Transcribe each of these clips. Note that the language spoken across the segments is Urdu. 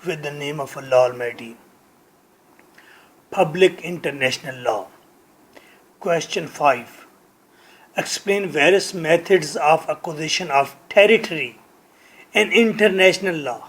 with the name of Allah Almighty. Public international law. Question 5. Explain various methods of acquisition of territory in international law.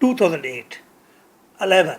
2008. 11.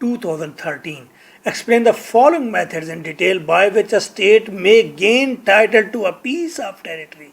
2013. Explain the following methods in detail by which a state may gain title to a piece of territory.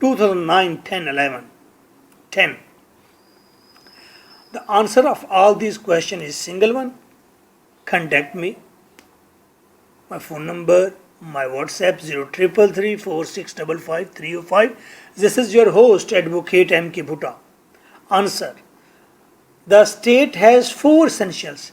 2009, 10, 11. 10. The answer of all these questions is single one. Contact me. My phone number, my WhatsApp 03334655 This is your host, Advocate M.K. Bhutta. Answer. The state has 4 essentials.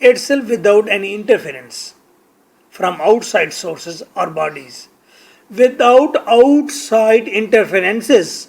itself without any interference from outside sources or bodies. Without outside interferences,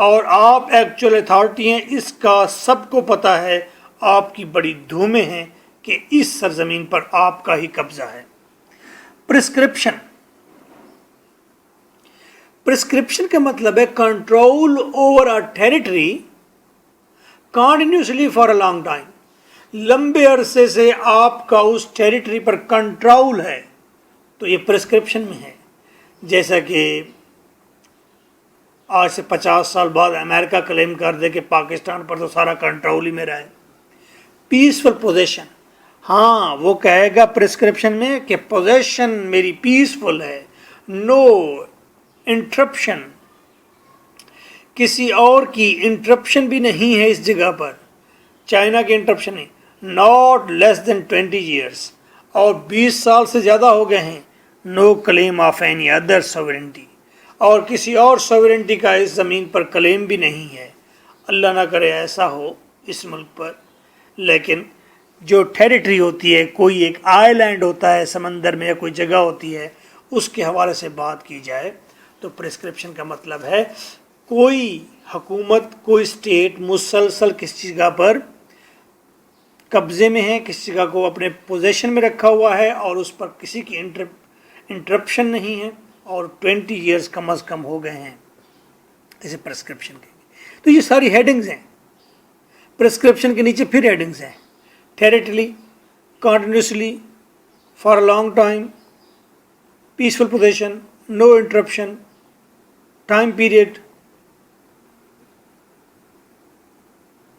اور آپ ایکچوئل اتھارٹی ہیں، اس کا سب کو پتہ ہے، آپ کی بڑی دھومیں ہیں کہ اس سرزمین پر آپ کا ہی قبضہ ہے۔ پرسکرپشن، پرسکرپشن کا مطلب ہے control over a territory continuously for a long time, لمبے عرصے سے آپ کا اس ٹیریٹری پر کنٹرول ہے، تو یہ پرسکرپشن میں ہے۔ جیسا کہ آج سے 50 سال بعد امریکہ کلیم کر دے کہ پاکستان پر تو سارا کنٹرول ہی میرا ہے۔ پیسفل پوزیشن، ہاں وہ کہے گا پرسکرپشن میں کہ پوزیشن میری پیسفل ہے، نو انٹرپشن، کسی اور کی انٹرپشن بھی نہیں ہے اس جگہ پر، چائنا کی انٹرپشن نہیں، ناٹ لیس دین 20 ایئرس، اور 20 سال سے زیادہ ہو گئے ہیں، no claim of any other sovereignty, اور کسی اور سوورنٹی کا اس زمین پر کلیم بھی نہیں ہے۔ اللہ نہ کرے ایسا ہو اس ملک پر، لیکن جو ٹیریٹری ہوتی ہے، کوئی ایک آئی لینڈ ہوتا ہے سمندر میں یا کوئی جگہ ہوتی ہے، اس کے حوالے سے بات کی جائے تو پرسکرپشن کا مطلب ہے کوئی حکومت، کوئی اسٹیٹ مسلسل کسی جگہ پر قبضے میں ہے، کسی جگہ کو اپنے پوزیشن میں رکھا ہوا ہے اور اس پر کسی کی انٹرپشن نہیں ہے، اور 20 ایئرز کم از کم ہو گئے ہیں، اسے پرسکرپشن کے۔ تو یہ ساری ہیڈنگز ہیں، پرسکرپشن کے نیچے پھر ہیڈنگز ہیں، territory, continuously, for a long time, peaceful position, no interruption, time period,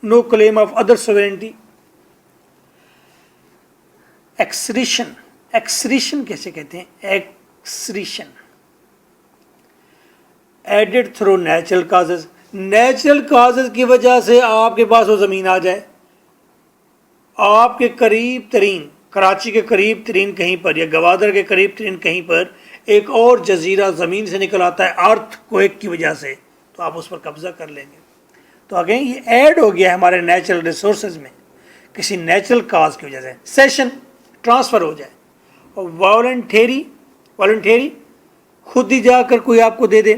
no claim of other sovereignty. Accretion, accretion کیسے کہتے ہیں؟ Accretion added through natural causes, natural causes کی وجہ سے آپ کے پاس وہ زمین آ جائے، آپ کے قریب ترین، کراچی کے قریب ترین کہیں پر یا گوادر کے قریب ترین کہیں پر ایک اور جزیرہ زمین سے نکل آتا ہے ارتھ کویک کی وجہ سے، تو آپ اس پر قبضہ کر لیں گے۔ تو آگے یہ ایڈ ہو گیا ہے ہمارے نیچرل ریسورسز میں کسی نیچرل کاز کی وجہ سے، سیشن ٹرانسفر ہو جائے، اور والنٹیری خود ہی جا کر کوئی آپ کو دے دے،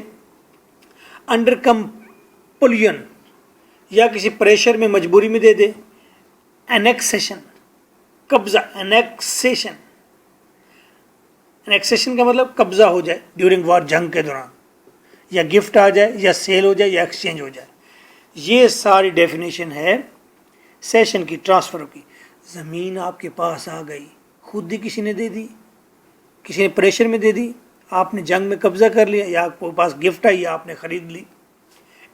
انڈر کمپلین یا کسی پریشر میں مجبوری میں دے دے، انیکسیشن قبضہ، انیکسیشن کا مطلب قبضہ ہو جائے ڈیورنگ وار، جنگ کے دوران، یا گفٹ آ جائے یا سیل ہو جائے یا ایکسچینج ہو جائے۔ یہ ساری ڈیفینیشن ہے سیشن کی، ٹرانسفر کی۔ زمین آپ کے پاس آ گئی، خود ہی کسی نے دے دی، کسی نے پریشر میں دے دی، آپ نے جنگ میں قبضہ کر لیا، یا آپ کے پاس گفٹ آئی یا آپ نے خرید لی،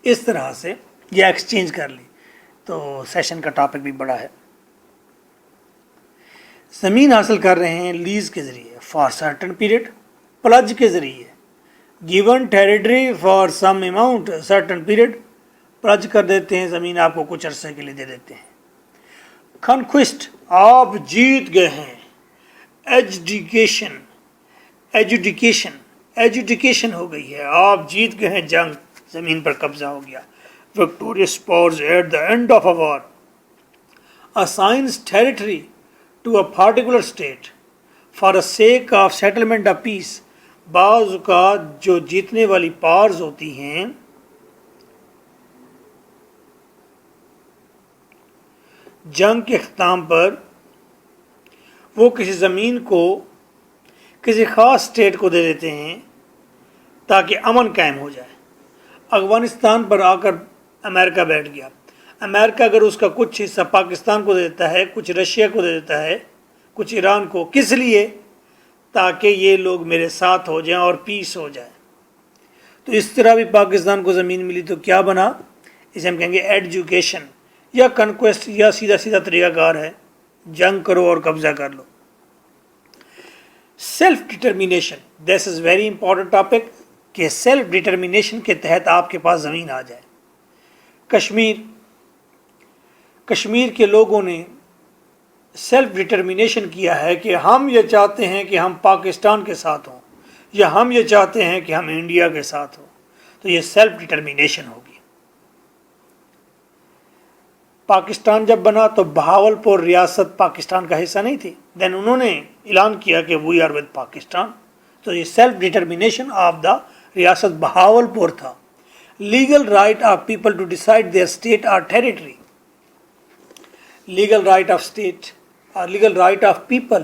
اس طرح سے یا ایکسچینج کر لی، تو سیشن کا ٹاپک بھی بڑا ہے۔ زمین حاصل کر رہے ہیں لیز کے ذریعے، فار سرٹن پیریڈ، پلج کے ذریعے، given territory for some amount certain period, pledge کر دیتے ہیں زمین، آپ کو کچھ عرصے کے لیے دے دیتے ہیں۔ کنکوسٹ، آپ جیت گئے ہیں۔ ایجوڈیکیشن ہو گئی ہے، آپ جیت گئے ہیں جنگ، زمین پر قبضہ ہو گیا۔ Victorious powers at the end of a war assigns territory to a particular state for the sake of settlement of peace۔ بعض اوقات جو جیتنے والی پارز ہوتی ہیں جنگ کے اختتام پر، وہ کسی زمین کو کسی خاص اسٹیٹ کو دے دیتے ہیں تاکہ امن قائم ہو جائے۔ افغانستان پر آ کر امریکہ بیٹھ گیا، امریکہ اگر اس کا کچھ حصہ پاکستان کو دے دیتا ہے، کچھ رشیا کو دے دیتا ہے، کچھ ایران کو، کس لیے؟ تاکہ یہ لوگ میرے ساتھ ہو جائیں اور پیس ہو جائے۔ تو اس طرح بھی پاکستان کو زمین ملی تو کیا بنا؟ اسے ہم کہیں گے ایڈجوکیشن یا کنکویسٹ، یا سیدھا طریقہ کار ہے، جنگ کرو اور قبضہ کر لو۔ Self determination, this is very important topic, کہ سیلف ڈٹرمینیشن کے تحت آپ کے پاس زمین آ جائے۔ کشمیر کے لوگوں نے سیلف ڈٹرمینیشن کیا ہے کہ ہم یہ چاہتے ہیں کہ ہم پاکستان کے ساتھ ہوں، یا ہم یہ چاہتے ہیں کہ ہم انڈیا کے ساتھ ہوں، تو یہ سیلف ڈٹرمینیشن ہوگی۔ پاکستان جب بنا تو بہاول پور ریاست پاکستان کا حصہ نہیں تھی، دین انہوں نے اعلان کیا کہ وی آر ود پاکستان، تو یہ سیلف ڈٹرمینیشن آف دا ریاست بہاول پور تھا۔ legal right of people to decide their state or territory. Legal right of state or legal right of people,